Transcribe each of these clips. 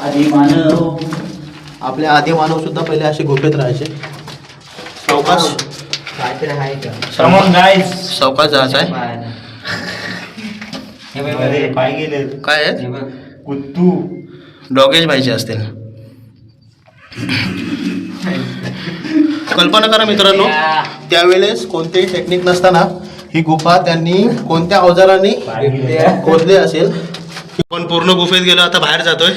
आदी मानव, आपले आदी मानव सुद्धा पहिले असे गुफेत राहायचे. सावकाश काहीतरी आहे का? समोर गाईस सावकाश जायचं आहे. हे बघ, अरे पाय गेले. काय आहेत? हे बघ. कुत्तू डॉगेज पाहिजे असतील. कल्पना करा मित्रांनो, त्यावेळेस कोणतेही टेक्निक नसताना ही गुफा त्यांनी कोणत्या अवजारांनी खोदली असेल. पण पूर्ण गुफेत गेलो, आता बाहेर जातोय.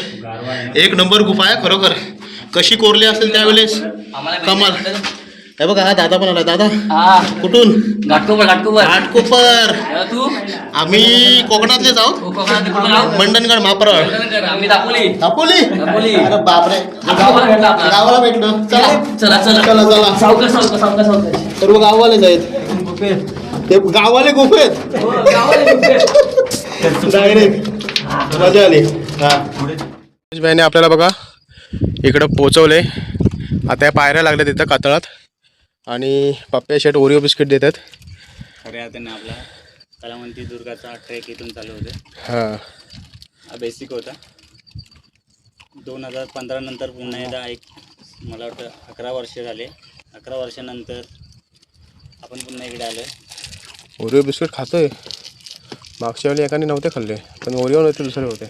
एक नंबर गुफा आहे खरोखर. कशी कोरली असेल त्यावेळेस, कमाल. हे बघा, हा दादा पण आला. दादा कुठून? घाटकोपर. आम्ही कोकणातले जाऊ. मंडणगड, मापरळ, दापोली. अरे बापरे, गावाला भेटलो. चला चला चला, सर्व गाववालेच आहेत. ते गाववाले गुफेत डायरेक्ट. मजा आली. भाईने आपल्याला बघा इकडं पोचवले. आता या पायऱ्या लागल्या तिथं कातळात. आणि पप्पा शेट ओरिओ बिस्किट देतात. खऱ्या अर्थाने आपला कलावंती दुर्गाचा ट्रेक इथून चालू होते. हा बेसिक होता. 2015 नंतर पुन्हा एकदा मला वाटतं 11 वर्ष झाले. 11 वर्षानंतर आपण पुन्हा इकडे आलो. ओरिओ बिस्किट खातोय. मागच्या वेळी एकाने नव्हते खाल्ले, पण ओरिओ नव्हते, दुसरे होते.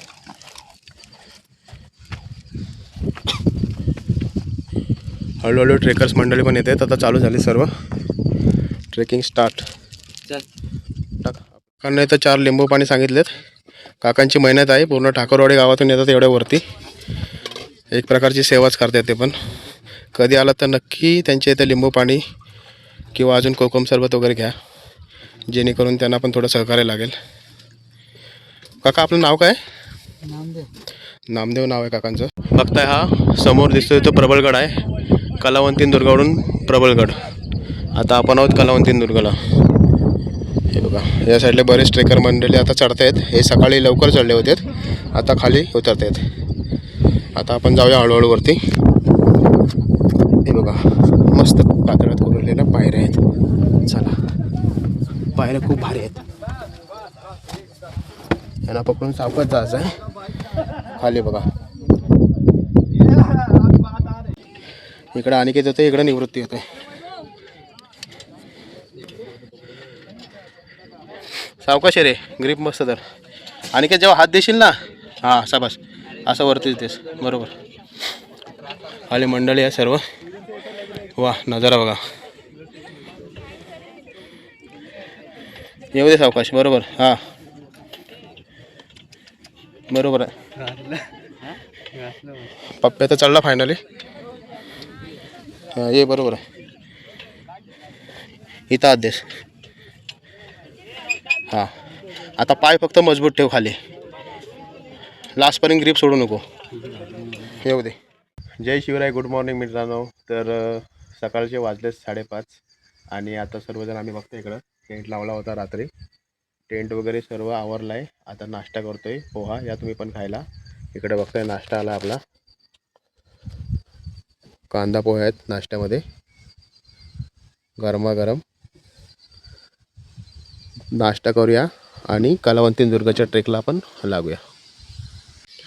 हळूहळू ट्रेकर्स मंडळी पण येतात. आता चालू झाली सर्व. Trekking start. काकांना इथं 4 लिंबू पाणी सांगितलेत. काकांची मेहनत आहे. पूर्ण ठाकरवाडी गावातून येतात एवढ्या वरती. एक प्रकारची सेवाच करतात ते पण. कधी आलात तर नक्की त्यांच्या इथं लिंबू पाणी किंवा अजून कोकम सरबत वगैरे घ्या, जेणेकरून त्यांना पण थोडं सहकार्य लागेल. काका आपलं नाव काय? नामदेव नाव आहे काकांचं. बघताय हा समोर दिसतोय तो प्रबळगड आहे. कलावंतीन दुर्गावरून प्रबळगड. आता आपण आहोत कलावंतीन दुर्गाला. हे बघा, या साईडला बरेच ट्रेकर मंडळी आता चढत आहेत. हे सकाळी लवकर चढले होते, आता खाली उतरत आहेत. आता आपण जाऊया हळूहळू वरती. हे बघा, मस्त कातळात कोरलेल्या पायऱ्या आहेत. चला, पायऱ्या खूप भारी आहेत. यांना पकडून सावकाश जायचं आहे खाली. बघा, इकडं अनिकेत होते, इकडं निवृत्ती होते. सावकाश रे, ग्रीप मस्त तर. अनिकेत जेव्हा हात देशील ना, हां शाबास, असं वरतीच देस. बरोबर. खाली मंडळी आहे सर्व. वा, नजारा बघा. येऊ दे सावकाश. बरोबर. हां बरोबर आहे. पप्प्या तर चढला फायनली. हां ये, बरोबर आहे. इथं आदेश. हां, आता पाय फक्त मजबूत ठेव खाली. लास्टपर्यंत ग्रीप सोडू नको. येऊ दे. जय शिवराय. गुड मॉर्निंग मित्रांनो. तर सकाळचे वाजले 5:30 आणि आता सर्वजण आम्ही बघतो इकडं टेंट लावला होता रात्री. टेंट वगैरे सर्व आवरला आहे. आता नाश्ता करतोय. पोहा या तुम्ही पण खायला. इकडे बघताय नाश्ता आला आपला. कांदा पोहे आहेत नाश्त्यामध्ये, गरमागरम. नाश्ता करूया आणि कलावंतीन दुर्गाच्या ट्रेकला आपण लागूया.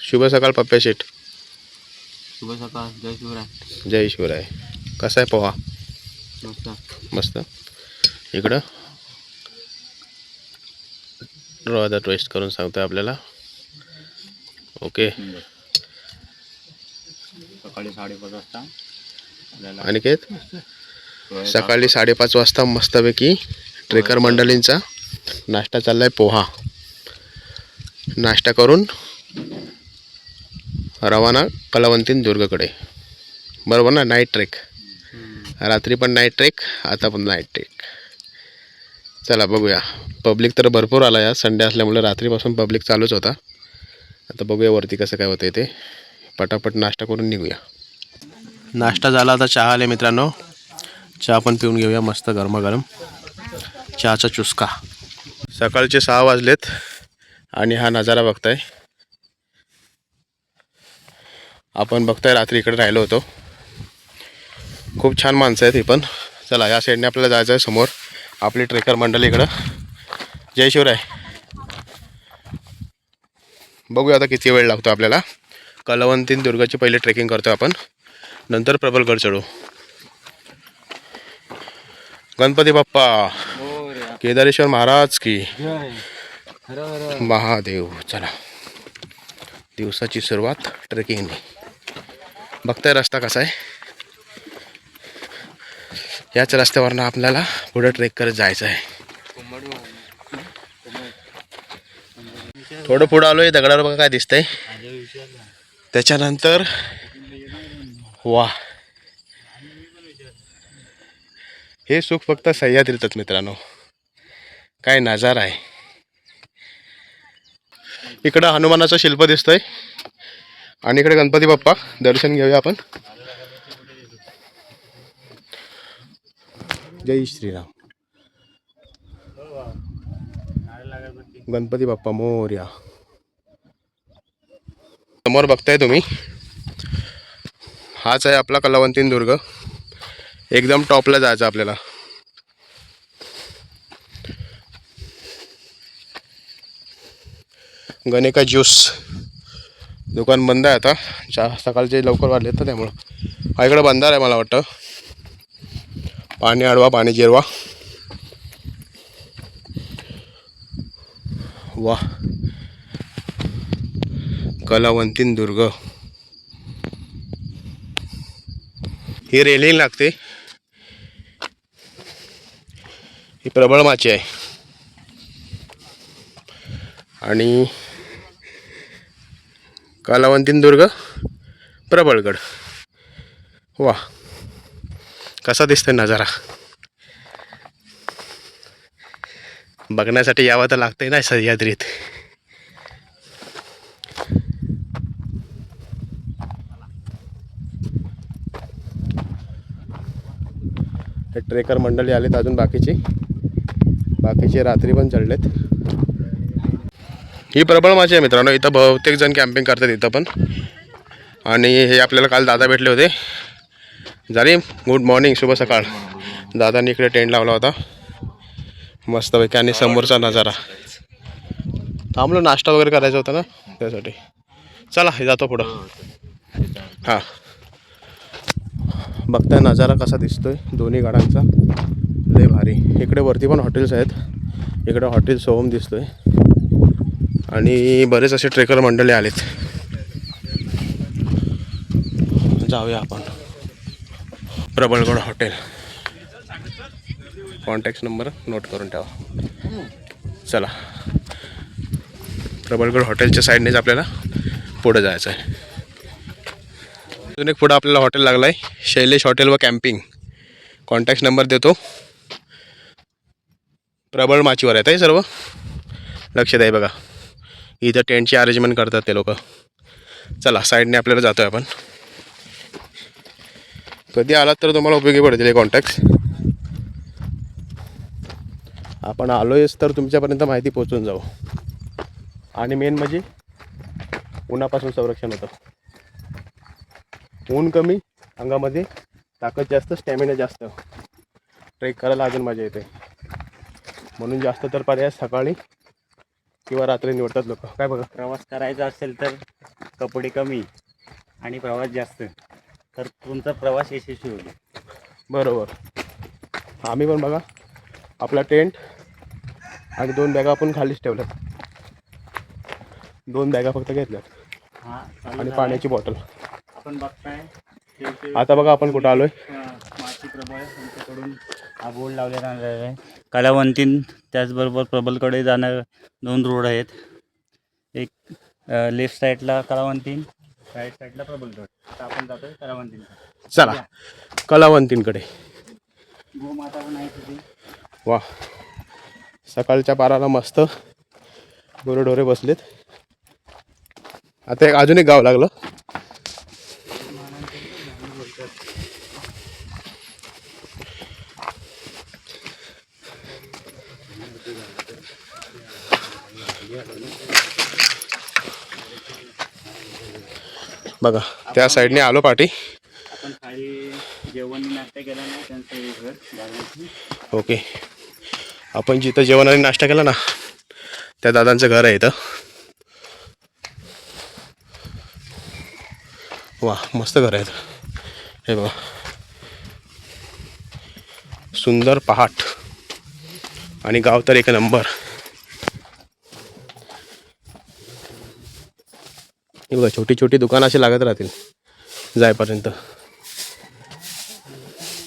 शुभ सकाळ पप्प्या शेठ. शुभ सकाळ. जय शिवराय. जय शिवराय. कसा आहे पोहा? मस्त. इकडं आता टेस्ट करून सांगतोय आपल्याला. ओके. सकाळी 5:30 वाजता. अनिकेत, सकाळी 5:30 वाजता मस्तपैकी ट्रेकर मंडळींचा नाश्ता चाललाय. पोहा. नाश्ता करून रवाना कलावंतीन दुर्गाकडे. बरोबर ना? Night trek. रात्री पण नाईट ट्रेक, आता पण नाईट ट्रेक. चला बघूया. पब्लिक तर भरपूर आला या. संडे असल्यामुळे रात्रीपासून पब्लिक चालूच होता. आता बघूया वरती कसं काय होतं ते. पटापट नाश्ता करून निघूया. नाश्ता झाला, आता चहा आले मित्रांनो. चहा पण पिऊन घेऊया मस्त गरमागरम. चहाचा चुस्का. सकाळचे 6 वाजलेत आणि हा नजारा बघताय. आपण बघताय रात्री इकडे राहिलो होतो. खूप छान माणसं आहेत ही पण. चला या साईडने आपल्याला जायचं आहे. समोर आपली ट्रेकर मंडळी इकडं. जय शिवराय. बघूया आता किती वेळ लागतो आपल्याला. कलावंतीन दुर्गाची पहिले ट्रेकिंग करतो आपण, नंतर प्रबलगड चढू. गणपती बाप्पा, केदारेश्वर महाराज की महादेव. चला, दिवसाची सुरुवात ट्रेकिंगने. बघताय रस्ता कसा आहे. याच रस्त्यावरनं आपल्याला पुढे ट्रेक करत जायचं आहे. थोडं पुढं आलोय, दगडावर बघा काय दिसतंय. त्याच्यानंतर वा, हे सुख फक्त सह्याद्रीतच मित्रांनो. काय नजारा आहे. इकडं हनुमानाचं शिल्प दिसतंय आणि इकडे गणपती बाप्पा. दर्शन घेऊया आपण. जय श्रीराम. गणपती बाप्पा मोरया. समोर बघताय तुम्ही, हाच आहे आपला कलावंतीन दुर्ग. एकदम टॉपला जायचं आपल्याला. गणेका ज्यूस दुकान बंद आहे आता. सकाळचे लवकर वाढले तर त्यामुळं. हा इकडं बंदार आहे मला वाटतं. पाणी अडवा, पाणी जिरवा. वा, कलावंतीन दुर्ग. ही रेलिंग लागते. ही प्रबळ माची आहे आणि कलावंतीन दुर्ग, प्रबळगड. वा, कसा दिसतोय नजारा. बघण्यासाठी यावं तर लागतंय ना सह्याद्रीत. हे ट्रेकर मंडळी आलेत अजून. बाकीचे रात्री पण चढलेत. ही प्रबळ माची आहे मित्रांनो. इथं बहुतेक जण कॅम्पिंग करतात इथं पण. आणि हे आपल्याला काल दादा भेटले होते. झाली गुड मॉर्निंग, शुभ सकाळ. दादांनी इकडे टेंट लावला होता मस्तपैकी. आणि समोरचा नजारा. थांबलो, नाश्ता वगैरे करायचा होता ना त्यासाठी. चला, हे जातो पुढं. हां, बघताय नजारा कसा दिसतोय दोन्ही गाड्यांचा. लय भारी. इकडे वरती पण हॉटेल्स आहेत. इकडे हॉटेल सोहम दिसतोय आणि बरेच असे ट्रेकर मंडळी आलेत. जाऊया आपण. Prabalgad hotel. Contact number note करून ठेवा. चला, प्रबळगड हॉटेलच्या साईडनेच आपल्याला पुढे जायचं आहे. अजून एक पुढं आपल्याला हॉटेल लागलं आहे, शैलेश हॉटेल व कॅम्पिंग. कॉन्टॅक्ट नंबर देतो. प्रबळ माचीवर आहेत आहे सर्व. लक्ष द्या बघा, इथं टेंटची अरेंजमेंट करतात ते लोक. चला, साईडने आपल्याला जातो आहे आपण. कधी आलात तर तुम्हाला उपयोगी पडतील हे कॉन्टॅक्ट. आपण आलोयच तर तुमच्यापर्यंत माहिती पोचून जाऊ. आणि मेन म्हणजे उन्हापासून संरक्षण होतं. ऊन कमी, अंगामध्ये ताकद जास्त, स्टॅमिना जास्त. ट्रेक करायला अजून मजा येते. म्हणून जास्त तर पर्याय सकाळी किंवा रात्री निवडतात लोक. काय बघा, प्रवास करायचा असेल तर कपडे कमी आणि प्रवास जास्त, तर तुमचा प्रवास यशस्वी होईल. बरोबर. आम्ही पण बघा आपला टेंट आणि 2 बॅगा आपण खालीच ठेवल्यात. 2 बॅगा फक्त घेतल्यात आणि पाण्याची बॉटल. आपण बघताय आता बघा आपण कुठं आलोय. माची प्रबळ यांच्याकडून हा बोर्ड लावलेला आहे. कलावंतीन, त्याचबरोबर प्रबलकडे जाणार 2 रोड आहेत. एक लेफ्ट साईडला कलावंतीन, राईट साईडला प्रबलगड. आता आपण जातोय कलावंतीन. चला, कलावंतींकडे. गोमाता पण आहे तिथे. वा, सकाळच्या पाराला मस्त गुरेढोरे बसलेत. आता अजून एक गाव लागलं. बघा, त्या साईडने आलो पाठी. आपण खाली जेवण नाश्ता केला ना, त्यांचं घर दादांची. ओके, आपण जिथं जेवण आणि नाश्ता केला ना त्या दादांचं घर आहे इथं. वा मस्त घर आहेत. हे बघा सुंदर पहाट आणि गाव तर एक नंबर. हे बघा छोटी छोटी दुकानं अशी लागत राहतील जायपर्यंत.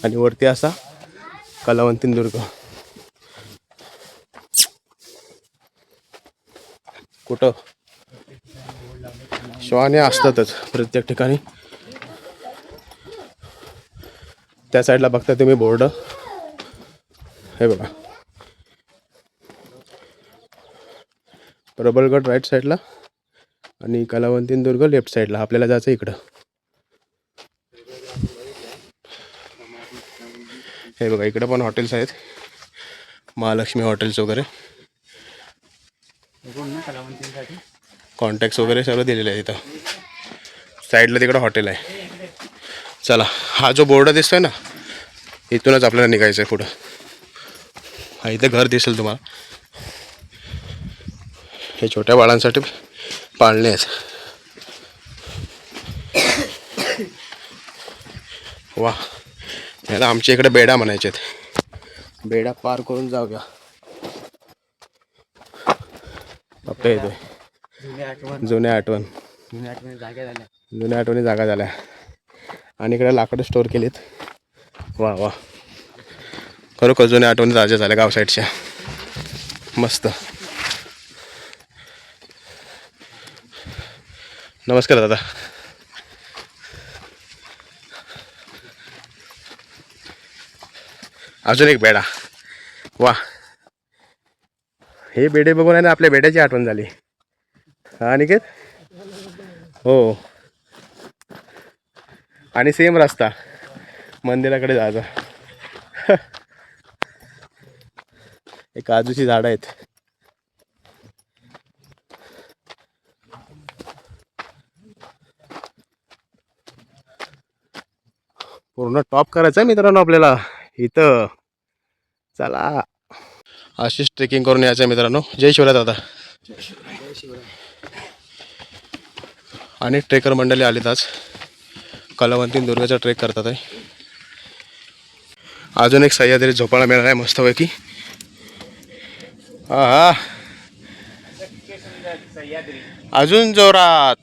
आणि वरती असा कलावंतीन दुर्ग. कुठं श्वाने असतातच प्रत्येक ठिकाणी. त्या साईडला बघता तुम्ही बोर्ड. हे बघा प्रबलगड राईट साईडला आणि कलावंतीन दुर्ग लेफ्ट साईडला. आपल्याला जायचं इकडं. हे बघा इकडं पण हॉटेल्स आहेत, महालक्ष्मी हॉटेल्स वगैरे. कॉन्टॅक्ट्स वगैरे सगळं दिलेलं आहे इथं. साईडला तिकडं हॉटेल आहे. चला हा जो बोर्ड दिसतोय ना इथूनच आपल्याला निघायचं आहे पुढं. हा इथं घर दिसेल तुम्हाला. हे छोट्या बाळांसाठी पाळणे आहेत. वा याला आमच्या इकडे बेडा म्हणायचे आहेत. बेडा पार करून जाऊया. पप्पा येतोय. जुन्या आठवणी जागा झाल्या. आणि इकडे लाकडं स्टोअर केलीत. वा वा खरोखर जुन्या आठवणी ताज्या झाल्या गाव साईडच्या. मस्त. नमस्कार दादा. अजून एक बेडा. वा हे बेडे बघून आहे ना आपल्या बेड्याची आठवण झाली. हा निकेत. हो आणि सेम रस्ता मंदिराकडे जायचा. हे काजूची झाडं आहेत. पूर्ण टॉप करायचं आहे मित्रांनो आपल्याला इथं. चला अशीच ट्रेकिंग करून यायचं आहे मित्रांनो. जय शिवराय दादा. अनेक ट्रेकर मंडळी आलेत आज. कलावंतीन दुर्गाचा ट्रेक करतात आहे. अजून एक सह्याद्री झोपाळा मिळाला आहे मस्तपैकी. हा हा अजून जोरात.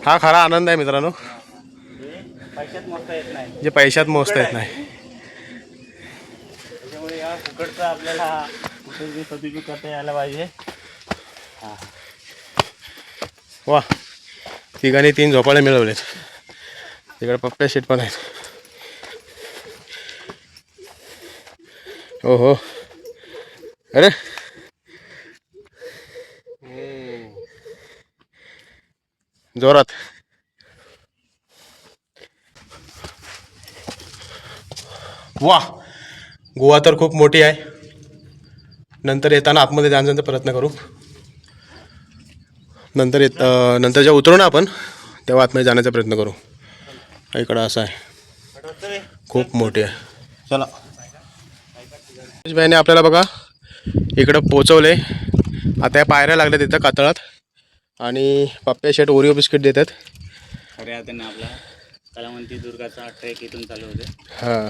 हा खरा आनंद आहे मित्रांनो. पैशात मोजता येत नाही. जे पैशात मोजता येत नाही. त्याच्यामुळे या फुकटचं आपल्याला कुठे सदुपयोग करता यायला पाहिजे. वा तिघांनी 3 झोपाळे मिळवलेत. तिकडे पप्प्या शीट पण आहेत. हो हो अरे जोरात. वा गोवा तर खूप मोठी आहे. नंतर येताना आतमध्ये जाण्याचा प्रयत्न करू. नंतर जेव्हा उतरू ना आपण तेव्हा आतमध्ये जाण्याचा प्रयत्न करू. इकडं असं आहे खूप मोठी आहे. चला भाईने आपल्याला बघा इकडं पोचवले. आता या पायऱ्या लागल्या तिथं कातळात. आणि पप्प्या शेट ओरिओ बिस्किट देतात. खऱ्या अर्थाने आपला कलावंती दुर्गाचा ट्रेक इथून चालू होते. हां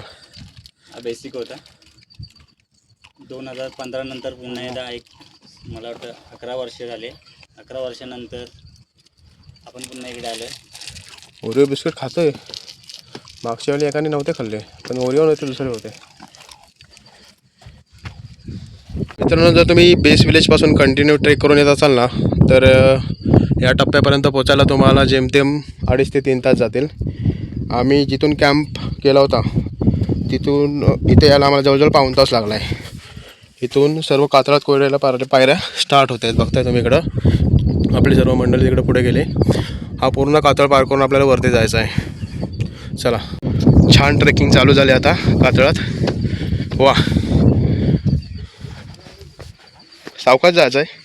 हा बेसिक होता. 2015 नंतर पुन्हा एकदा मला वाटतं 11 वर्ष झाले. 11 वर्षानंतर आपण पुन्हा इकडे आलो आहे. ओरिओ बिस्किट खातोय. मागच्या वेळी एकाने नव्हते खाल्ले पण ओरिओ नव्हते दुसरे होते. मित्रांनो जर तुम्ही बेस विलेजपासून कंटिन्यू ट्रेक करून येत असाल ना तर या टप्प्यापर्यंत पोचायला तुम्हाला जेमतेम 2.5 ते 3 तास जातील. आम्ही जिथून कॅम्प केला होता तिथून इथे यायला आम्हाला जवळजवळ पाऊण तास लागला आहे. इथून सर्व कातळात कोरड्याला पायऱ्या स्टार्ट होत आहेत. बघताय तुम्ही इकडं आपली सर्व मंडळी तिकडे पुढे गेले. हा पूर्ण कातळ पार करून आपल्याला वरती जायचं आहे. चला छान ट्रेकिंग चालू झाली आता कातळात. वा सावकाश जायचं आहे.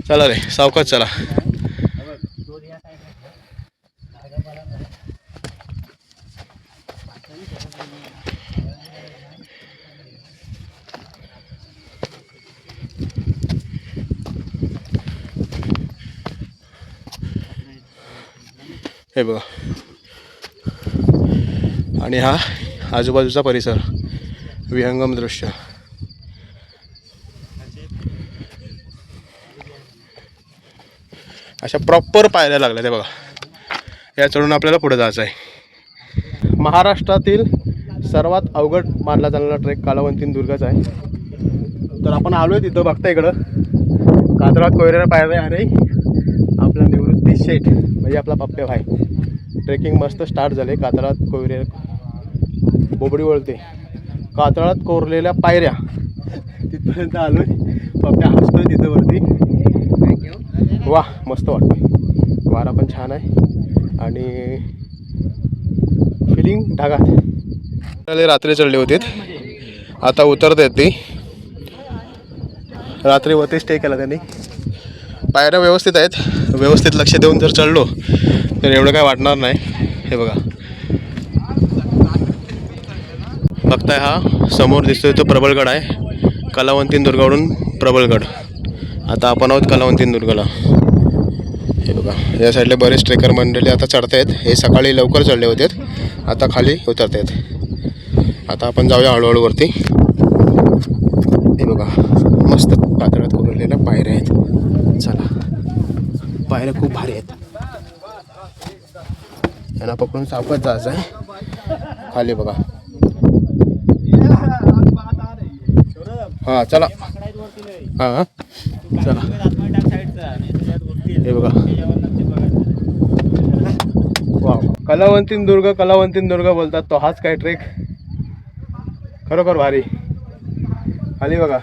चला रे सावकाश चला. हे बघा. आणि हा आजूबाजूचा परिसर, विहंगम दृश्य. अशा प्रॉपर पायऱ्या लागल्या ते बघा. या चढून आपल्याला पुढे जायचं आहे. महाराष्ट्रातील सर्वात अवघड मानला जाणारा ट्रेक कालावंतीन दुर्गाचा आहे. तर आपण आलो आहे तिथं. बघता इकडं कातळात कोयऱ्या पायऱ्या आणि आपला निवृत्ती शेठ म्हणजे आपला पप्पे भाई. ट्रेकिंग मस्त स्टार्ट झाले. कातळात कोयरे बोबडी वळते, कातळात कोरलेल्या पायऱ्या तिथपर्यंत आलो आहे. पप्प्या हसतोय तिथं वरती. वा मस्त वाटतं. वारा पण छान आहे आणि फिलिंग ढगात. रात्री चढले होते, आता उतरत आहेत ती. रात्री वरती स्टे केला त्यांनी. पायऱ्या व्यवस्थित आहेत. व्यवस्थित लक्ष देऊन जर चढलो तर एवढं काय वाटणार नाही. हे बघा, बघताय हा समोर दिसतोय तो प्रबळगड आहे. कलावंतीन दुर्गावरून प्रबळगड. आता आपण आहोत कलावंतीन दुर्गाला. हे बघा, या साईडला बरेच ट्रेकर मंडळी आता चढत आहेत. हे सकाळी लवकर चढले होते, आता खाली उतरत आहेत. आता आपण जाऊया हळूहळू वरती. हे बघा, मस्त कातळात कोरलेल्या पायऱ्या आहेत. चला, पायऱ्या खूप भारी आहेत. यांना पकडून सावकाश जायचं आहे खाली. बघा, हां चला, हां चला. हे बघा, वा, कलावंतीन दुर्ग बोलतात तो हाच काय ट्रेक. खरोखर भारी. खाली बघा,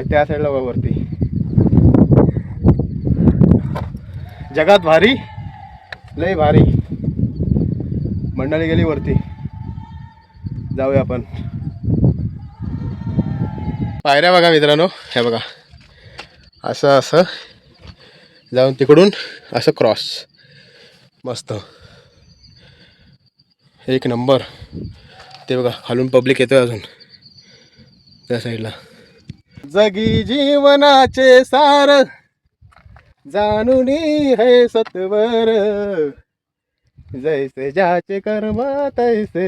त्या साईडला बघा वरती. जगात भारी, लय भारी. मंडळी गेली वरती, जाऊया आपण. पायऱ्या बघा मित्रांनो. हे बघा, असं असं जाऊन तिकडून असं क्रॉस. मस्त, एक नंबर. ते बघा खालून पब्लिक येतोय अजून त्या साईडला. जगी जीवनाचे सार जाणूनी है सत्वर, जैसे ज्याचे कर्म तैसे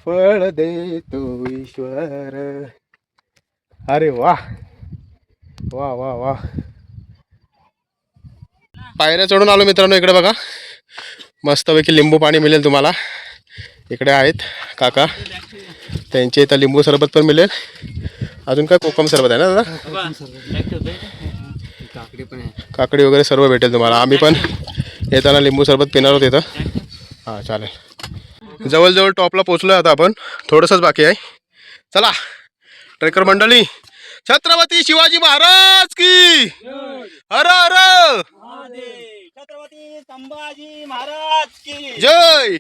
फळ देतो ईश्वर. अरे वा वा वा वा. पायऱ्या चढून आलो मित्रांनो. इकडे बघा, मस्तपैकी लिंबू पाणी मिळेल तुम्हाला. इकडे आहेत काका, त्यांच्या इथं लिंबू सरबत पण मिळेल. अजून काय कोकम सरबत आहे ना दादा? काकडी वगैरे सर्व भेटेल तुम्हाला. आम्ही पण येताना लिंबू सरबत पिणार आहोत इथं. हां चालेल. जवळजवळ टॉपला पोचलो आहे आता आपण. थोडंसंच बाकी आहे. चला ट्रेकर मंडळी, छत्रपती शिवाजी महाराज की हर हर, छत्रपती संभाजी महाराज की जय.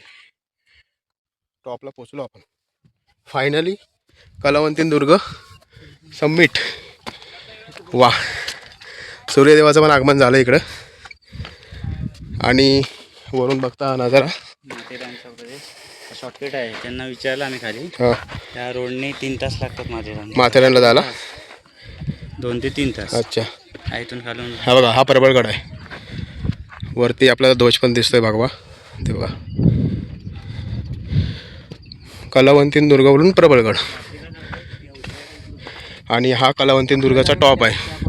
टॉपला पोचलो आपण फायनली. कलावंतीन दुर्ग समिट. वा, सूर्यदेवाचं पण आगमन झालं इकडं. आणि वरून बघता नजारा. माथेरानचा शॉर्टकट आहे. त्यांना विचारलं आम्ही खाली. हां, त्या रोडने 3 तास लागतात माथेरानला जायला. 2 ते 3 तास. अच्छा, इथून खालून. हा बघा, हा प्रबळगड आहे. वरती आपल्याला ध्वज पण दिसतोय भागवा. ते बघा, कलावंतीन दुर्गावरून प्रबळगड. आणि हा कलावंतीन दुर्गाचा टॉप आहे.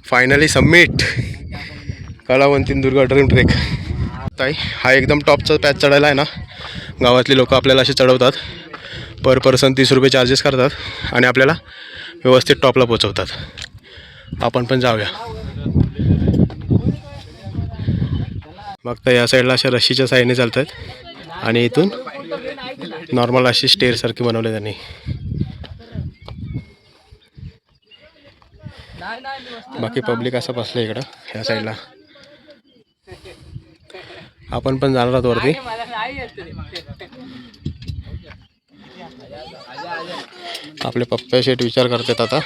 Finally summit Kalavantin Durga dream trek. ताई, हा एकदम टॉपचा पॅच चढायला आहे ना. गावातली लोक आपल्याला असे चढवतात. पर पर्सन 30 रुपये चार्जेस करतात आणि आपल्याला व्यवस्थित टॉपला पोचवतात. आपण पण जाऊया. बघता या साईडला अशा रशीच्या साईडने चालतात आणि इथून नॉर्मल अशी स्टेअरसारखी बनवली त्यांनी. बाकी पब्लिक असं बसलं इकडं ह्या साईडला. आपण पण जाणार आहोत वरती. आपले पप्पा शेठ विचार करतात आता.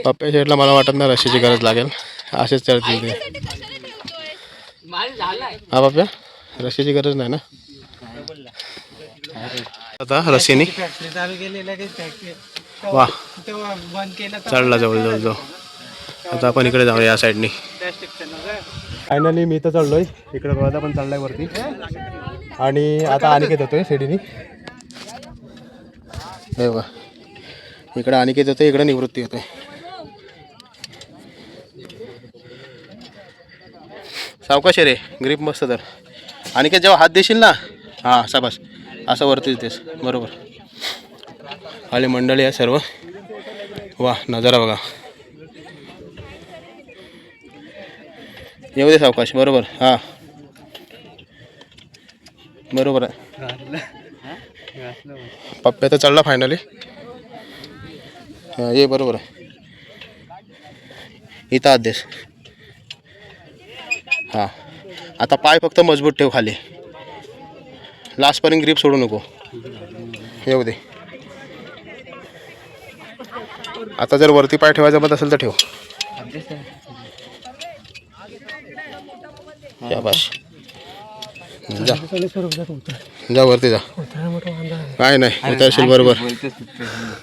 पप्पा शेठला मला वाटत नाही रशीची गरज लागेल, असेच चढतील ते. हा पप्पा, रशीची गरज नाही ना आता रशीने. वा, चढला जवळ जवळ आता आपण इकडे जाऊया या साईडनी. फायनली मी तर चढलोय, इकडे रोदा पण चढलाय वरती आणि आता अनिकेत येतोय शिडीनी. हे बघा इकडे अनिकेत येतोय, इकडे निवृत्ती येतोय. सावकाश रे, ग्रीप मस्त तर. अनिकेत जेव्हा हात देशील ना, हां शाबास, असं वरती येतेस बरोबर. खाली मंडळी आहे सर्व. वा नजारा बघा. येऊ दे सावकाश, बरोबर. हां बरोबर आहे. पप्प्या तर चढला फायनली. हां ये बरोबर आहे. इथं आदेश. हां आता पाय फक्त मजबूत ठेव खाली, लास्टपर्यंत ग्रीप सोडू नको. येऊ दे. आता जर वरती पाय ठेवायचा जमत असेल तर ठेव. शाबाश. जा जा वरती जा. काय नाही उतरशील बरोबर.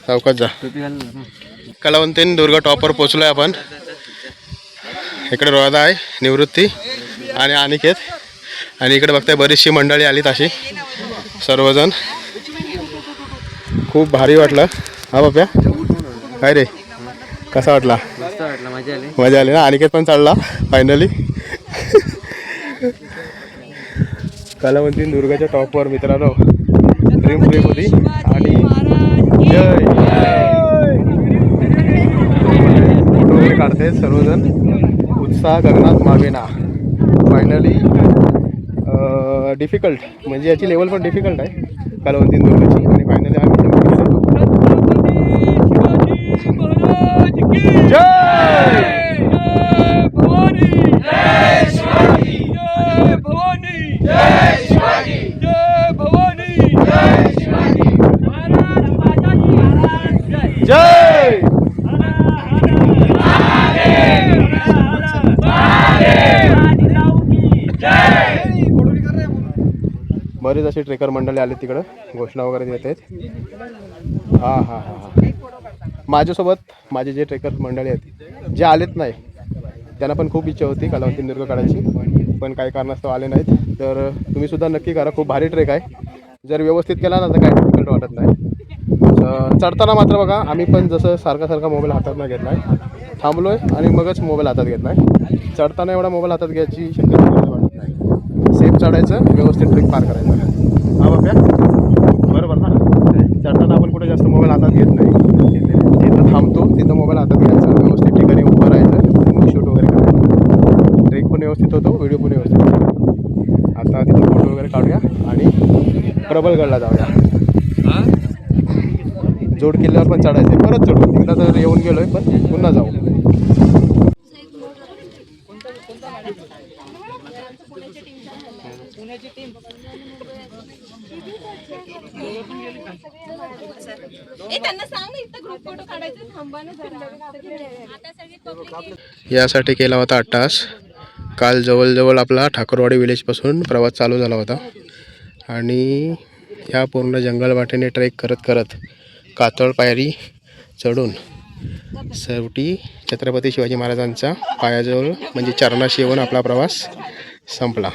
सावकाश जा. कलावंतीन दुर्गा टॉपवर पोचलोय आपण. इकडे रोदा आहे, निवृत्ती आणि अनिकेत. आणि इकडे बघताय बरीचशी मंडळी आलीत अशी सर्वजण. खूप भारी वाटलं. हा बाप्या काय रे, कसा वाटला? मस्त वाटलं, मजा मजा आली ना. अनिकेत पण चढला फायनली. कलावंतीन दुर्गाच्या टॉपवर मित्रांनो. ड्रीम ट्रिप होती आणि जय फोटो वगैरे काढते सर्वजण. उत्साह गगनात मावेना. फायनली डिफिकल्ट म्हणजे याची लेवल पण डिफिकल्ट आहे कलावंतीन दुर्गाची. आणि फायनली आम्ही जय बरेच असे ट्रेकर मंडळी आले तिकडं, घोषणा वगैरे देत आहेत. हां हां हां हां माझ्यासोबत माझे जे ट्रेकर मंडळी आहेत जे आलेत नाही त्यांना पण खूप इच्छा होती कलावंतीन दुर्गा काढायची, पण काही कारणास्तव आले नाहीत. तर तुम्ही सुद्धा नक्की करा, खूप भारी ट्रेक आहे. जर व्यवस्थित केला ना तर काही डिफिकल्ट वाटत नाही. चढताना मात्र बघा आम्ही पण जसं सारखा मोबाईल हातात नाही घेतला आहे, थांबलो आहे आणि मगच मोबाईल हातात घेतला आहे. चढताना एवढा मोबाईल हातात घ्यायची शक्यता वाटत नाही. सेफ चढायचं, व्यवस्थित ट्रेक पार करायचा. हा बाप्या बरोबर ना. चढताना आपण कुठे जास्त मोबाईल हातात घेत नाही, जिथं थांबतो तिथं मोबाईल हातात घ्यायचा, व्यवस्थित ठिकाणी उभं राहायचं, मग शूट वगैरे करायचं. ट्रेक पण व्यवस्थित होतो, व्हिडिओ पण व्यवस्थित होतो. आता तिथं फोटो वगैरे काढूया आणि प्रबलगडला जाऊया. जोड किल्ल्यावर पण चढायचं, परत चढू. एकदा तर येऊन गेलोय पण पुन्हा जाऊ. यासाठी केला होता अट्टास. काल जवळजवळ आपला ठाकरवाडी विलेजपासून प्रवास चालू झाला होता आणि या पूर्ण जंगलवाटेने ट्रेक करत करत कातळ पायरी चढून शेवटी छत्रपती शिवाजी महाराजांच्या पायाजवळ म्हणजे चरणाशी येऊन आपला प्रवास संपला.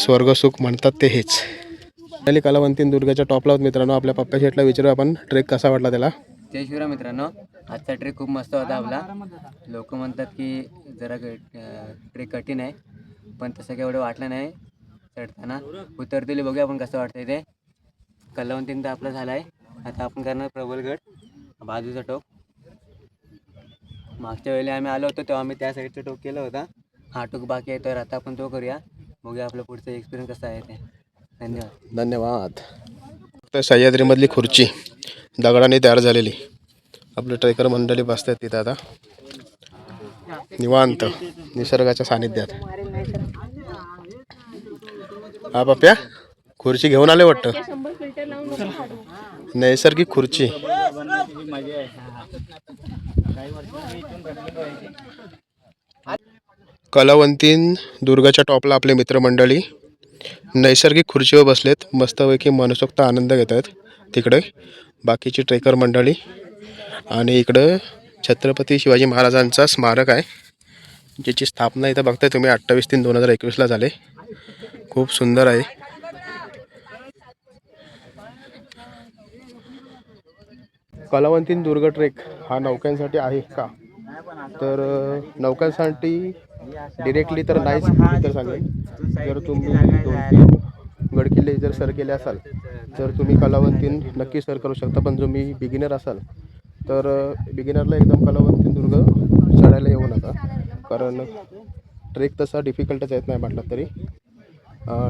स्वर्गसुख म्हणतात ते हेच. पहिली कलावंतीन दुर्गाच्या टॉपला होत मित्रांनो. आपल्या पप्पा शेटला विचारू आपण ट्रेक कसा वाटला त्याला. जय शिवराय मित्रांनो. आजचा ट्रेक खूप मस्त होता आपला. लोक म्हणतात की जरा ट्रेक कठीण आहे, पण तसं काही एवढं वाटलं नाही चढताना. उतरतेली बघूया आपण कसं वाटतंय ते. कलावंतीन तर आपला झाला आहे. आता आपण करणार प्रबलगड, बाजूचा टोक. मागच्या वेळेला आम्ही आलो होतो तेव्हा आम्ही त्या साईडचा टोक केला होता. हा टोक बाकी आहे, तर आता आपण तो करूया. बघूया आपला पुढचा एक्सपिरियन्स कसा आहे ते. धन्यवाद. धन्यवाद. तर सह्याद्रीमधली खुर्ची दगडाने तयार झालेली. आपले ट्रेकर मंडळी बसतात तिथं आता निवांत निसर्गाच्या सानिध्यात. हा पप्प्या खुर्ची घेऊन आले वाटतं. नैसर्गिक खुर्ची. कलावंतीन दुर्गाच्या टॉपला आपले मित्रमंडळी नैसर्गिक खुर्चीवर बसलेत. मस्तपैकी मनसोक्त आनंद घेत आहेत तिकडे बाकीची ट्रेकर मंडळी. आणि इकडं छत्रपती शिवाजी महाराजांचा स्मारक आहे, ज्याची स्थापना इथं बघताय तुम्ही 28/3/2021 झाले. खूप सुंदर आहे. कलावंतीन दुर्ग ट्रेक हा नौकांसाठी आहे का? तर नौकांसाठी डिरेक्टली तर नाहीच मी तर सांगेन. जर तुम्ही 2-3 गडकिल्ले जर सर केले असाल तर तुम्ही कलावंतीन नक्की सर करू शकता. पण जो मी बिगिनर असाल तर बिगिनरला एकदम कलावंतीन दुर्ग चढायला येऊ नका, कारण ट्रेक तसा डिफिकल्टच येत नाही म्हटलं तरी.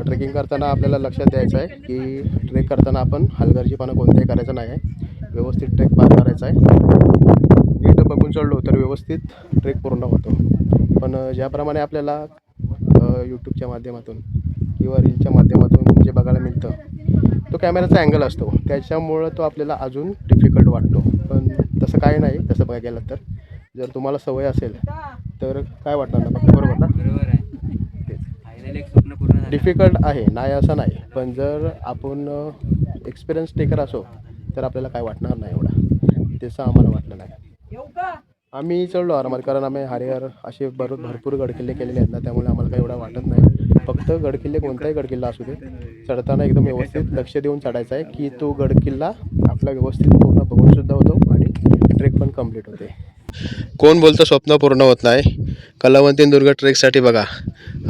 ट्रेकिंग करताना आपल्याला लक्षात द्यायचं आहे की ट्रेक करताना आपण हलगर्जीपणा कोणताही करायचा नाही आहे. व्यवस्थित ट्रेक पार करायचा आहे. नीट बघून चढलो तर व्यवस्थित ट्रेक पूर्ण होतो. पण ज्याप्रमाणे आपल्याला यूट्यूबच्या माध्यमातून किंवा रीलच्या माध्यमातून जे बघायला मिळतं तो कॅमेराचा अँगल असतो, त्याच्यामुळं तो आपल्याला अजून डिफिकल्ट वाटतो. पण तसं काही नाही. तसं बघायला गेलं तर जर तुम्हाला सवय असेल तर काय वाटणार ना, बरोबर ना? बरोबर आहे. फायनल एक स्वप्न पूर्ण झालं. डिफिकल्ट आहे नाही असं नाही, पण जर आपण एक्सपिरियन्स टेकर असो तर आपल्याला काय वाटणार नाही एवढा. तसं आम्हाला वाटलं नाही. आम्ही चढलो आरामात, कारण आम्ही हरिहर असे भरपूर गडकिल्ले केलेले आहेत ना, त्यामुळे आम्हाला काही एवढा वाटत नाही. फक्त गडकिल्ले कोणताही गडकिल्ला असू दे, चढताना एकदम व्यवस्थित लक्ष देऊन चढायचा आहे की तो गडकिल्ला आपला व्यवस्थित पूर्ण बघून सुद्धा होतो आणि ट्रेक पण कंप्लीट होते. कोण बोलतं स्वप्न पूर्ण होत नाही? कलावंतीन दुर्ग ट्रेकसाठी बघा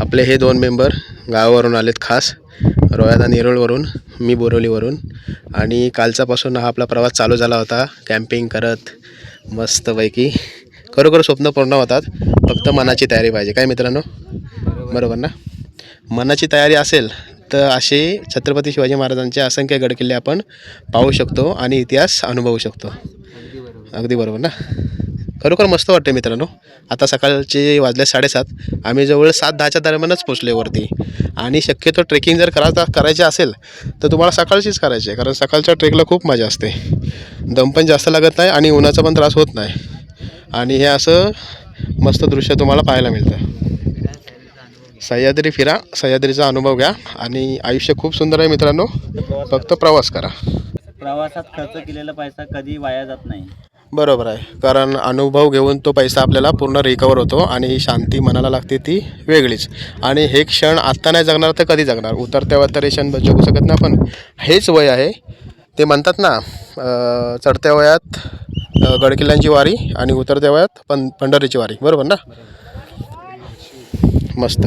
आपले हे 2 मेंबर गावावरून आलेत, खास रोयादा नेरुळवरून, मी बोरिवलीवरून. आणि कालचापासून हा आपला प्रवास चालू झाला होता कॅम्पिंग करत मस्तपैकी. खरोखर स्वप्न पूर्ण होतात, फक्त मनाची तयारी पाहिजे. काय मित्रांनो, बरोबर ना? मनाची तयारी असेल तर असे छत्रपती शिवाजी महाराजांचे असंख्य गडकिल्ले आपण पाहू शकतो आणि इतिहास अनुभवू शकतो. अगदी बरोबर ना? खरोखर मस्त वाटते मित्रांनो. आता सकाळचे वाजले 7:30. आम्ही जवळ 7-10च्या दरम्यानच पोचले वरती. आणि शक्यतो ट्रेकिंग जर करायची असेल तर तुम्हाला सकाळचीच करायची आहे, कारण सकाळच्या ट्रेकला खूप मजा असते. दम पण जास्त लागत नाही आणि उन्हाचा पण त्रास होत नाही. आणि हे असं मस्त दृश्य तुम्हाला पाहायला मिळतं. सह्याद्री फिरा, सह्याद्रीचा अनुभव घ्या आणि आयुष्य खूप सुंदर आहे मित्रांनो. फक्त प्रवास करा. प्रवासात खर्च केलेला पैसा कधी वाया जात नाही. बरोबर आहे, कारण अनुभव घेऊन तो पैसा आपल्याला पूर्ण रिकवर होतो आणि शांती मनाला लागते ती वेगळीच. आणि हे क्षण आत्ता नाही जगणार तर कधी जगणार? उतरत्या तरी क्षण जगू शकत नाही आपण. हेच वय आहे. ते म्हणतात ना, चढत्या वयात गडकिल्ल्यांची वारी आणि उतरत्या वयात पंढरीची वारी. बरोबर ना? मस्त.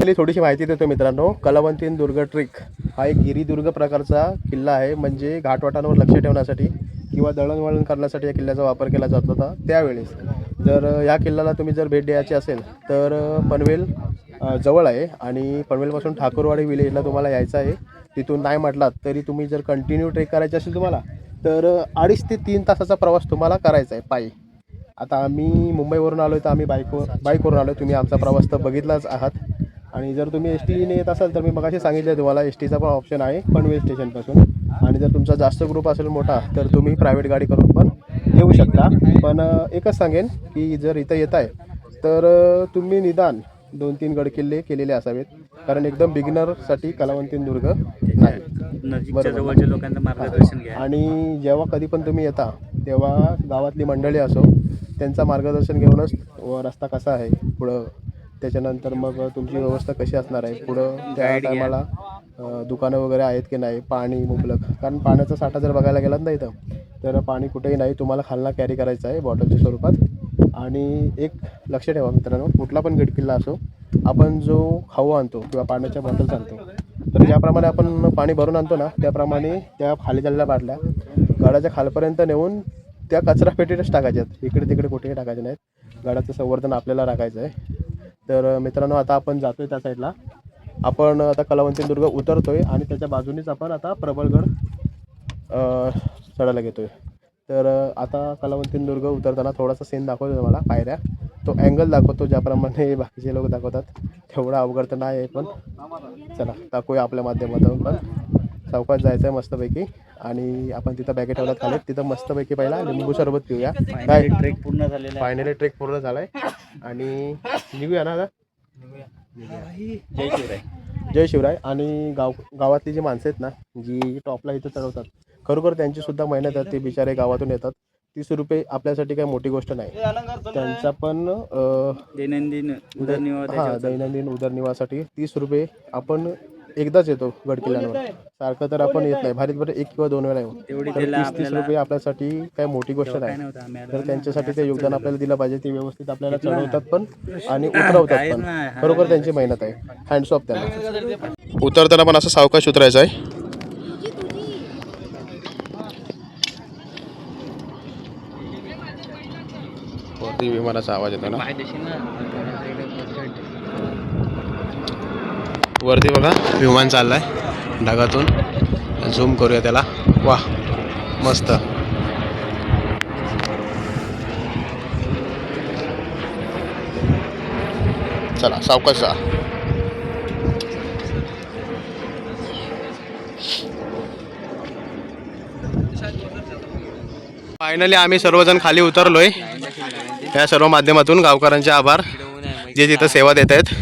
थोडीशी माहिती देतो मित्रांनो. कलावंतीन दुर्ग ट्रेक हा एक गिरिदुर्ग प्रकारचा किल्ला आहे. म्हणजे घाटवाटांवर लक्ष ठेवण्यासाठी किंवा दळणवळण करण्यासाठी या किल्ल्याचा वापर केला जात होता त्यावेळेस. जर या किल्ल्याला तुम्ही जर भेट द्यायची असेल तर पनवेल जवळ आहे आणि पनवेलपासून ठाकूरवाडी विलेजला तुम्हाला यायचं आहे. तिथून नाही म्हटलात तरी तुम्ही जर कंटिन्यू ट्रेक करायची असेल तुम्हाला तर 2.5 ते 3 तासाचा प्रवास तुम्हाला करायचा आहे पायी. आता आम्ही मुंबईवरून आलो तर आम्ही बाईकवरून आलो. तुम्ही आमचा प्रवास तर बघितलाच आहात. आणि जर तुम्ही एस टीने येत असाल तर मी मगाशी सांगितलं आहे तुम्हाला, एस टीचा पण ऑप्शन आहे पनवेल स्टेशनपासून. आणि जर तुमचा जास्त ग्रुप असेल मोठा तर तुम्ही प्रायव्हेट गाडी करून पण येऊ शकता. पण एकच सांगेन की जर इथं येत आहे तर तुम्ही निदान 2-3 गडकिल्ले केलेले असावेत, कारण एकदम बिगिनरसाठी कलावंतीन दुर्ग नाही. नजीकच्या जवळच्या लोकांचं मार्गदर्शन घ्या. आणि जेव्हा कधी पण तुम्ही येता तेव्हा गावातली मंडळी असो त्यांचं मार्गदर्शन घेऊनच रस्ता कसा आहे पुढं, त्याच्यानंतर मग तुमची व्यवस्था कशी असणार आहे पुढं, त्या टायमाला दुकानं वगैरे आहेत की नाही, पाणी मुबलक. कारण पाण्याचा साठा जर बघायला गेलात ना इथं तर पाणी कुठेही नाही, तुम्हाला खालना कॅरी करायचं आहे बॉटलच्या स्वरूपात. आणि एक लक्ष ठेवा मित्रांनो, कुठला पण गडकिल्ला असो, आपण जो खाऊ आणतो किंवा पाण्याच्या बॉटल्स आणतो तर ज्याप्रमाणे आपण पाणी भरून आणतो ना त्याप्रमाणे त्या खाली झालेल्या बाटल्या गडाच्या खालपर्यंत नेऊन त्या कचरा पेटीतच टाकायच्यात. इकडे तिकडे कुठेही टाकायचे नाहीत. गडाचं संवर्धन आपल्याला राखायचं आहे. तर मित्रांनो आता आपण जातो आहे त्या साईडला. आपण आता कलावंतीन दुर्ग उतरतो आहे आणि त्याच्या बाजूनेच आपण आता प्रबळगड चढायला घेतो आहे. तर आता कलावंतीन दुर्ग उतरताना थोडासा सीन दाखवतो तुम्हाला, पायऱ्या तो अँगल दाखवतो ज्याप्रमाणे बाकीचे लोक दाखवतात. तेवढा अवघड तर नाही आहे, पण चला दाखवूया आपल्या माध्यमातून. पण चौकात जायचं आहे मस्तपैकी. आणि आपण तिथं बॅगे ठेवल्यात खाली, तिथं मस्तपैकी पहिला लिंबू सरबत पिऊया. काय ट्रेक पूर्ण झालेला आहे. फायनली ट्रेक पूर्ण झाला आहे आणि निघूया ना आता. जय शिवराय. जय शिवराय. आणि गावातली जी माणसं आहेत ना जी टॉपला इथं चढवतात, खरोखर त्यांची सुद्धा मेहनत आहे. ते बिचारे गावातून येतात, 30 रुपये आपल्यासाठी काही मोठी गोष्ट नाही. त्यांचा पण दैनंदिन उदरनिर्वाह दैनंदिन उदरनिर्वाहासाठी 30 रुपये आपण एकदाच येतो गड किल्ल्यांवर, सारखं तर आपण येत नाही. भारीत 1 किंवा 2 वेळा येऊ. तेवढी तर त्याला 30 रुपये आपल्यासाठी काही मोठी गोष्ट नाही. तर त्यांच्यासाठी ते योगदान आपल्याला दिलं पाहिजे. ते व्यवस्थित आपल्याला चढवतात पण आणि उतरवतात पण. बरोबर त्यांची मेहनत आहे. हँड्स ऑफ त्यांना. उतरताना पण असं सावकाश उतरायचं आहे. वरती विमानाचा आवाज येतो ना. वरती बघा विमान चाललाय ढगातून. झूम करूया त्याला. वाह मस्त. चला सावकाश जा. फायनली आम्ही सर्वजण खाली उतरलोय. या सर्व माध्यमातून गावकऱ्यांचे आभार जे तिथं सेवा देत आहेत.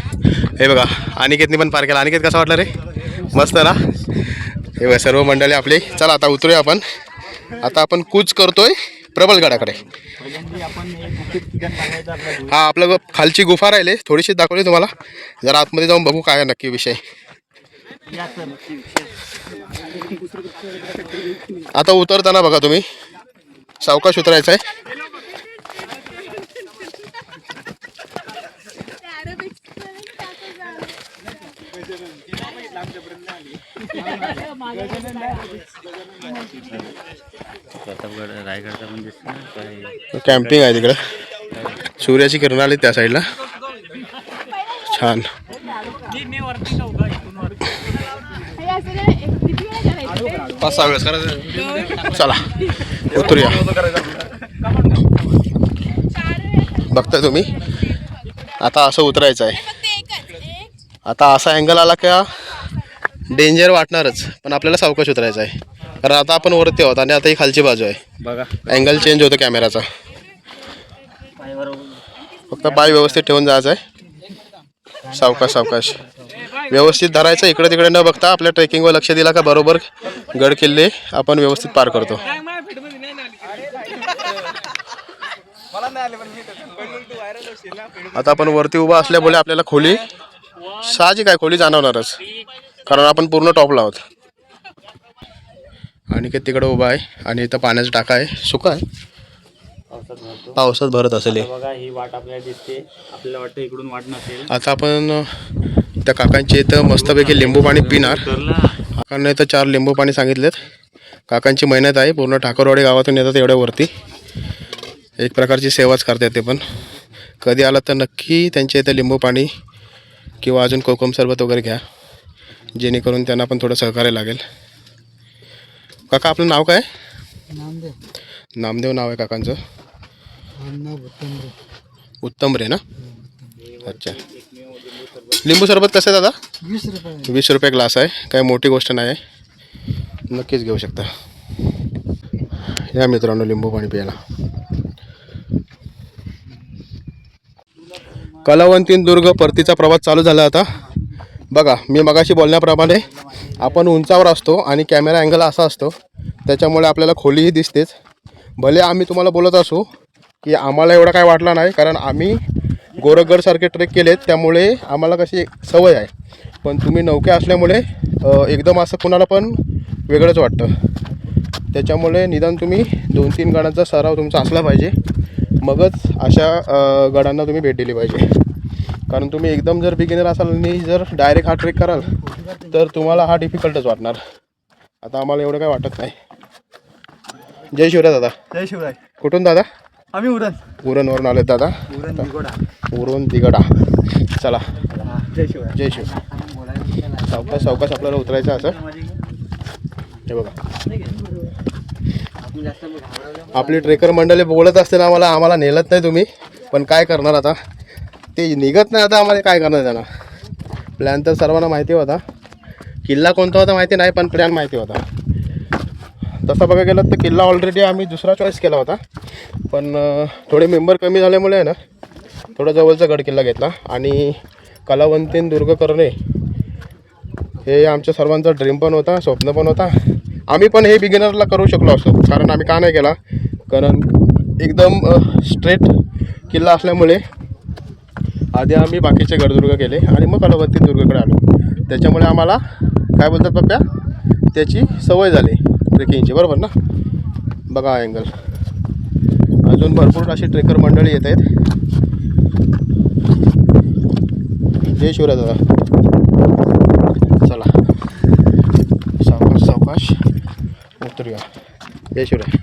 हे बघा अनिकेतनी पण पार केला. अनिकेत कसं वाटलं रे? मस्त ना. हे बघा सर्व मंडळी आपली. चला आता उतरूया आपण. आता आपण कूच करतोय प्रबलगडाकडे. हा आपलं खालची गुफा राहिली थोडीशी दाखवली तुम्हाला. जरा आतमध्ये जाऊन बघू काय नक्की विषय. आता उतरताना बघा तुम्ही सावकाश उतरायचं आहे. रायगडचा पण दिसतो. कॅम्पिंग आहे तिकडं. सूर्याची किरण आली त्या साईडला. छान. 5-6 वेळेस करायचं. चला उतरूया. बघताय तुम्ही आता असं उतरायचं आहे. आता असा अँगल आला का डेंजर वाटणारच, पण आपल्याला सावकाश उतरायचं आहे. कारण आता आपण वरती आहोत आणि आता ही खालची बाजू आहे. बघा अँगल चेंज होतो कॅमेराचा. फक्त पाय व्यवस्थित ठेवून जायचं आहे. सावकाश सावकाश व्यवस्थित धरायचं. इकडे तिकडे न बघता आपल्या ट्रेकिंगवर लक्ष दिला का बरोबर गड किल्ले आपण व्यवस्थित पार करतो. आता आपण वरती उभा असल्यामुळे आपल्याला खोली साहजिक आहे, खोली जाणवणारच कारण आपण पूर्ण टॉपला आहोत. आणि ते तिकडे उभा आहे आणि इथं पाण्याचा टाका आहे. सुका आहे. पावसात भरत असेल. बघा ही वाट आपल्याला दिसते. आपल्याला वाटतं इकडून वाट नसेल. आता आपण त्या काकांची इथं मस्तपैकी लिंबू पाणी पिणार. काकांना इथं 4 लिंबू पाणी सांगितलेत. काकांची मेहनत आहे. पूर्ण ठाकरवाडी गावातून येतात एवढ्या वरती. एक प्रकारची सेवाच करतात ते पण. कधी आलात तर नक्की त्यांच्या इथं लिंबू पाणी किंवा अजून कोकम सरबत वगैरे घ्या, जेणेकरून त्यांना पण थोडं सहकार्य लागेल. काका आपलं नाव काय? नामदेव नाव आहे काकांचं. उत्तम रे ना. अच्छा. लिंबू सरबत कसं आहे दादा? 20 रुपये ग्लास आहे. काही मोठी गोष्ट नाही आहे. नक्कीच घेऊ शकता. या मित्रांनो लिंबू पाणी प्यायला. कलावंतीन दुर्ग परतीचा प्रवास चालू झाला. आता बघा मी मगाशी बोलण्याप्रमाणे आपण उंचावर असतो आणि कॅमेरा अँगल असा असतो, त्याच्यामुळे आपल्याला खोलीही दिसतेच. भले आम्ही तुम्हाला बोलत असू की आम्हाला एवढं काय वाटलं नाही, कारण आम्ही गोरखगडसारखे ट्रेक केलेत त्यामुळे आम्हाला कशी सवय आहे. पण तुम्ही नौके असल्यामुळे एकदम असं कुणाला पण वेगळंच वाटतं. त्याच्यामुळे निदान तुम्ही 2-3 गडांचा सराव तुमचा असला पाहिजे, मगच अशा गडांना तुम्ही भेट दिली पाहिजे. कारण तुम्ही एकदम जर बिगिनर असाल आणि जर डायरेक्ट हा ट्रेक कराल तर तुम्हाला हा डिफिकल्टच वाटणार. आता आम्हाला एवढं काय वाटत नाही. जय शिवराय दादा. जय शिवराय. कुठून दादा? आम्ही उरणवरून आलेत दादा. उरण दिगडा. चला जय शिवराय. जय शिवराय. सावकाश सावकाश आपल्याला उतरायचं असं. हे बघा आपली ट्रेकर मंडळी बोलत असते ना आम्हाला नेलत नाही तुम्ही, पण काय करणार आता, ते निघत नाही. आता आम्हाला काय करणार त्यांना. प्लॅन तर सर्वांना माहिती होता. किल्ला कोणता होता माहिती नाही, पण प्लॅन माहिती होता. तसं बघा गेलं तर किल्ला ऑलरेडी आम्ही दुसरा चॉईस केला होता, पण थोडे मेंबर कमी झाल्यामुळे ना थोडा जवळचा गड किल्ला घेतला. आणि कलावंतीन दुर्ग करणे हे आमच्या सर्वांचा ड्रीम पण होता, स्वप्न पण होता. आम्ही पण हे बिगिनरला करू शकलो असतो, कारण आम्ही का नाही केला, कारण एकदम स्ट्रेट किल्ला असल्यामुळे आधी आम्ही बाकीचे गडदुर्ग केले आणि मग कलावंती दुर्गाकडे आलो. त्याच्यामुळे आम्हाला काय बोलतात पप्प्या, त्याची सवय झाली ट्रेकिंगची, बरोबर ना. बघा हा अँगल. अजून भरपूर अशी ट्रेकर मंडळी येत आहेत. जय शिवराय दादा. चला सावकाश सावकाश उतरूया. जय शिवराय.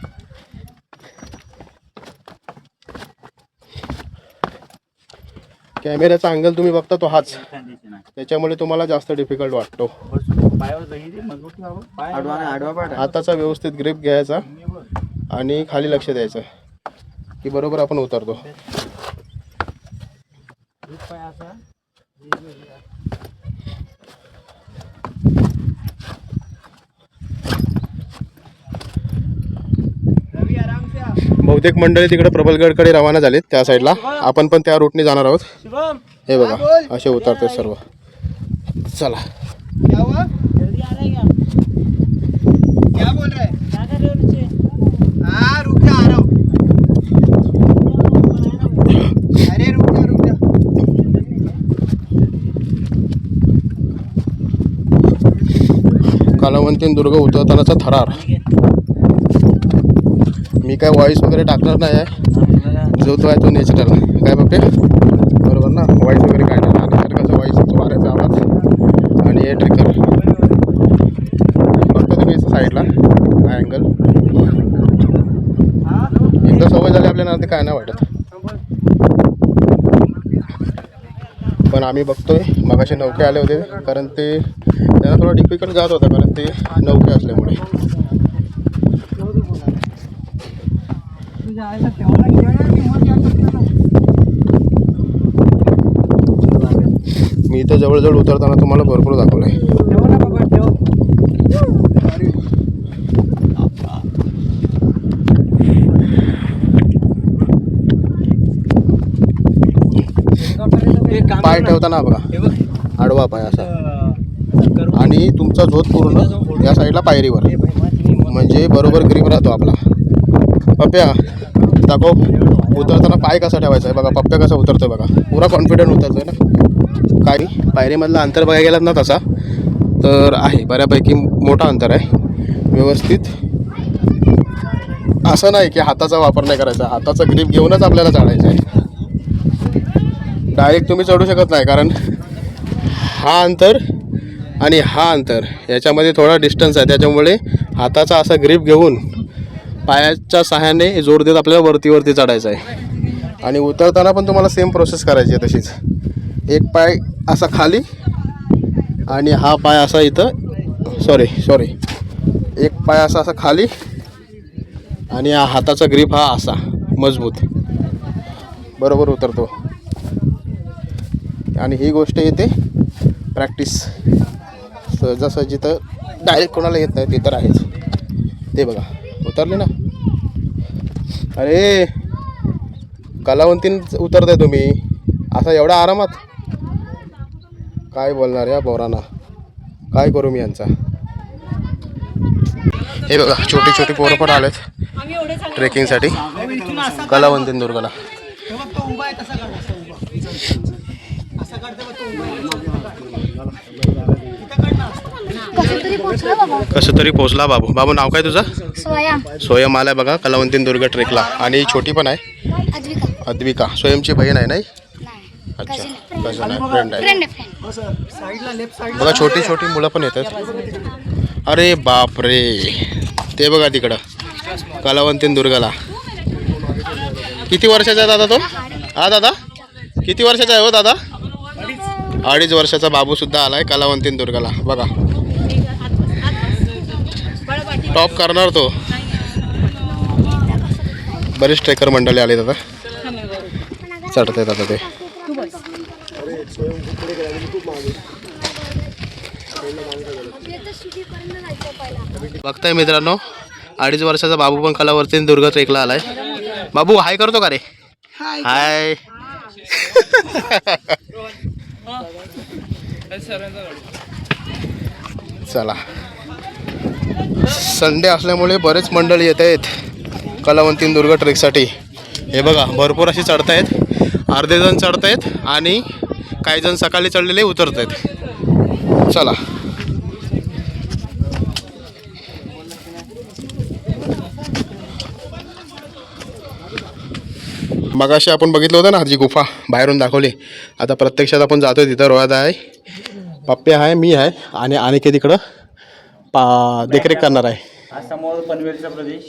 कॅमेऱ्याचा अँगल तुम्ही बघता तो हाच, त्याच्यामुळे तुम्हाला जास्त डिफिकल्ट वाटतो. हाताचा व्यवस्थित ग्रिप घ्यायचा आणि खाली लक्ष द्यायचं की बरोबर आपण उतरतो. बहुतेक मंडळी तिकडे प्रबलगडकडे रवाना झालीत त्या साईडला. आपण पण त्या रूटने जाणार आहोत. हे बघा असे उतरते सर्व. चला कलावंतीन दुर्ग उतरतानाचा थरार. मी काय व्हॉइस वगैरे टाकणार नाही आहे, जो तो आहे तो नॅचरल. काय बापे, बरोबर ना. व्हॉइस वगैरे काय नाही, निसर्गाचा व्हॉइस, वाऱ्याचा आवाज आणि हे ट्रेकर. फक्त तुम्ही साईडला हा अँगल. एकदा सवय झाली आपल्याला ते काय नाही वाटत. पण आम्ही बघतोय मगाशी नौके आले होते, कारण ते त्यांना थोडा डिफिकल्ट जात होता, कारण ते नौके असल्यामुळे. मी इथं जवळजवळ उतरताना तुम्हाला भरपूर दाखवलं आहे. पाय ठेवताना बघा आडवा पाय असा, आणि तुमचा झोत पूर्ण या साईडला पायरीवर, म्हणजे बरोबर ग्रीप राहतो आपला. पप्प्या दाखव उतरताना पाय कसा ठेवायचा आहे. बघा पप्प्या कसा उतरतोय बघा, पुरा कॉन्फिडंट उतरतोय ना. काही पायरीमधला अंतर बघायला गेलात ना तसा तर आहे, बऱ्यापैकी मोठा अंतर आहे. व्यवस्थित असं नाही की हाताचा वापर नाही करायचा, हाताचा ग्रीप घेऊनच आपल्याला चढायचं आहे. डायरेक्ट तुम्ही चढू शकत नाही, कारण हा अंतर आणि हा अंतर याच्यामध्ये थोडा डिस्टन्स आहे. त्याच्यामुळे हाताचा असा ग्रीप घेऊन पायाच्या सहाय्याने जोर देत आपल्याला वरती चढायचं आहे. आणि उतरताना पण तुम्हाला सेम प्रोसेस करायची आहे तशीच. एक पाय असा खाली आणि हा पाय असा इथं सॉरी एक पाय असा खाली आणि हा हाताचा ग्रीप हा असा मजबूत, बरोबर उतरतो. आणि ही गोष्ट येते प्रॅक्टिस. जसं जिथं डायरेक्ट कोणाला येत नाही ते तर आहेच. ते बघा उतरले ना. अरे कलावंतीन उतरताय तुम्ही असं एवढ्या आरामात. काय बोलणार या पोरांना, काय करू मी यांचा. हे बघा छोटी छोटी पोरं पण आलेत ट्रेकिंगसाठी कलावंतीन दुर्गाला. कसं तरी पोचला बाबू. बाबू नाव काय तुझं? सोयम आलाय बघा कलावंतीन दुर्गा ट्रेकला. आणि छोटी पण आहे अद्विका. स्वयंची बहीण आहे नाही? अच्छा कजन आहे, फ्रेंड आहे. बघा छोटी छोटी मुलं पण येतात. अरे बापरे, ते बघा तिकडं कलावंतीन दुर्गाला. किती वर्षाचा आहे दादा तो? हा दादा किती वर्षाचा आहे हो दादा? 2.5 वर्षाचा बाबू सुद्धा आलाय कलावंतीन दुर्गाला. बघा टॉप करणार तो. बरेच ट्रेकर मंडळी आले आता, चढत आहेत आता ते. बघताय मित्रांनो 2.5 वर्षाचा बाबू पण कलावंतीन दुर्गा ट्रेकला आलाय. बाबू हाय करतो का रे? हाय. चला संडे असल्यामुळे बरेच मंडळी येत आहेत. कलावंतीन दुर्ग ट्रेकसाठी. हे बघा भरपूर अशी चढतायत, अर्धे जण चढतायत आणि काही जण सकाळी चढलेले उतरत आहेत. चला मगाशी आपण बघितलं होतं ना जी गुफा बाहेरून दाखवली, आता प्रत्यक्षात आपण जातोय तिथं. रोयादा आहे, पप्पे आहे, मी आहे आणि अनिकेत तिकडं देखरेख करणार आहे. हा समोर पनवेलचा प्रदेश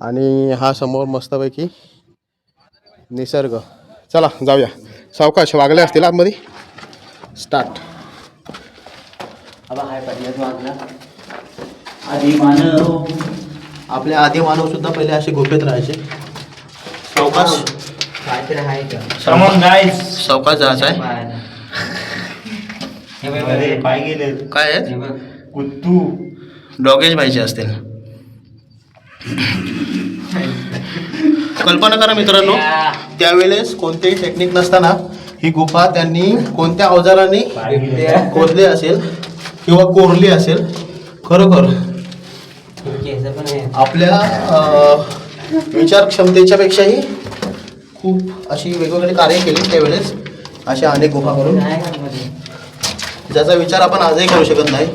आणि हा समोर मस्तपैकी निसर्ग. चला जाऊया. सावकाश वागले असतील आतमध्ये. स्टार्ट. आधी मानव आपले आदी मानव सुद्धा पहिले असे गुफेत राहायचे. सावकाश समोर गाईज सावकाश जायचं आहे. अरे पाय गेले काय आहेत? कुत्तू डॉगेज पाहिजे असतील. कल्पना करा मित्रांनो, त्यावेळेस कोणतेही टेक्निक नसताना ही गुफा त्यांनी कोणत्या अवजारांनी खोदली असेल किंवा कोरली असेल. खरोखर आपल्या विचार क्षमतेच्या पेक्षाही खूप अशी वेगवेगळी कार्य केली त्यावेळेस अशा अनेक गुफा करून, ज्याचा विचार आपण आजही करू शकत नाही.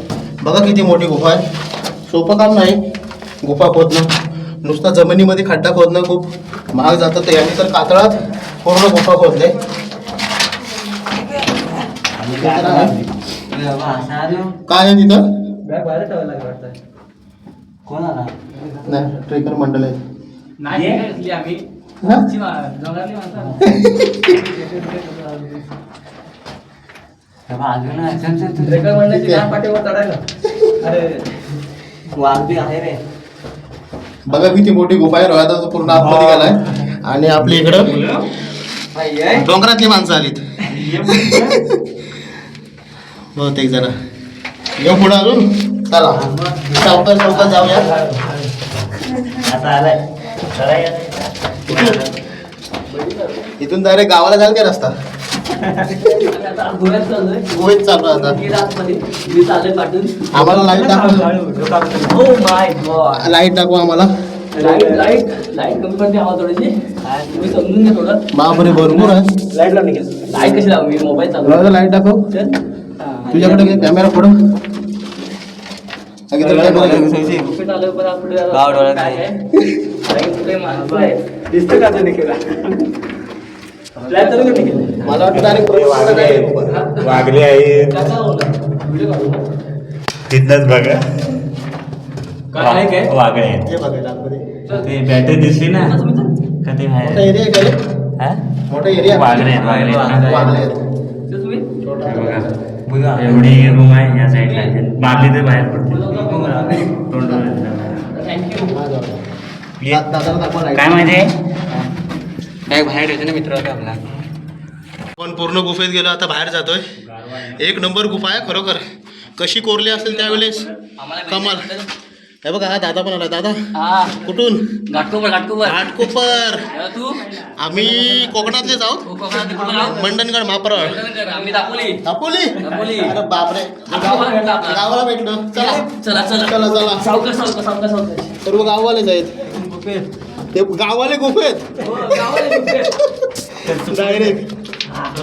बघा किती मोठी गुफा आहे. सोपं काम नाही गुफा खोदणं. नुसता जमिनीमध्ये खड्डा खोदणं खूप महाग जातं. तर यांनी तर कातळात पूर्ण गुफा खोदले. काय आहे तिथं? नाही, ट्रेकर मंडळ आहे. बघा किती मोठी गुफा आहे. रोयादा पूर्ण आतमध्ये गेलाय आणि आपल्या इकडं डोंगरातली माणसं आलीत बहुतेक जण. येऊ पुढं अजून. चला सावकाश सावकाश जाऊया. इथून डायरेक्ट गावाला जाल का रस्ता? गोव्यात चालू आता. आम्हाला लाईट दाखव. लाईट दाखवा आम्हाला. बापरे भरपूर आहे. लाईट दाखव. तुझ्याकडे कॅमेरा पुढं. मला वाटतं वागले आहे तिथनच बघा. वागळे आहेत. ते बॅटरी दिसली ना का ते मोठा एरिया वागळे आहेत. एवढी रूम आहे या साईडला. मारली तर बाहेर पडते. काय माहिती काय बाहेर येतो ना मित्र होता आपला. आपण पूर्ण गुफेत गेलो, आता बाहेर जातोय. एक नंबर गुफा आहे खरोखर. कशी कोरली असेल त्यावेळेस कमाल. हे बघा हा दादा पण आला. दादा कुठून? घाटकोपर. आम्ही कोकणातलेच आहोत. मंडणगड मापरळ. दापोली. अरे बापरे गावाला भेटलो. चला चला चला चला. सर्व गाववालेच आहेत. ते गाववाले गुफेत डायरेक्ट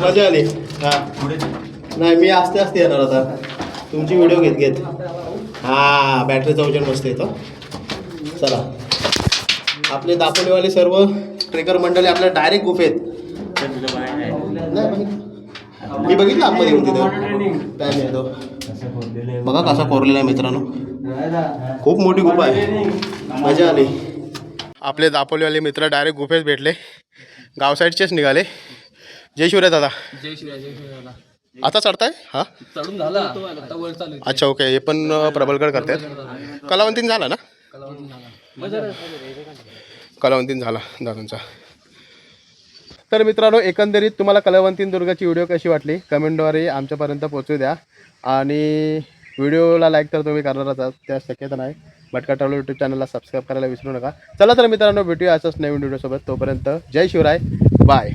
मजा आली. हा नाही मी आस्ते आस्ते येणार आता तुमची व्हिडिओ घेत घेत. हा बॅटरीचा वजन मस्त येतो. चला आपले दापोलीवाले सर्व ट्रेकर मंडळी आपल्या डायरेक्ट गुफेत. मी बघितलं आतमध्ये येऊन तिथं टाईम येतो. बघा कसा कोरलेला आहे मित्रांनो. खूप मोठी गुफा आहे. मजा आली. आपले दापोलीवाले मित्र डायरेक्ट गुफेत भेटले. गाव साईडचेच निघाले. जय शिवराय दादा. जय शिवराय. जय शिवराय. आता चढताय? हा चढून झाला आता वर चालू. अच्छा ओके. हे पण प्रबलगड करतात. कलावंतीन झाला ना? कलावंतीन झाला दादांचा. तर मित्रांनो एकंदरीत तुम्हाला कलावंतीन दुर्गाची व्हिडिओ कशी वाटली कमेंटद्वारे आमच्यापर्यंत पोहोचू द्या. आणि व्हिडिओला लाईक तर तुम्ही करणारच आहात त्या शक्यता नाही. भटका ट्रॅव्हल यूट्यूब चॅनलला सबस्क्राईब करायला विसरू नका. चला तर मित्रांनो भेटूया अशाच नवीन व्हिडिओसोबत. तोपर्यंत जय शिवराय. बाय.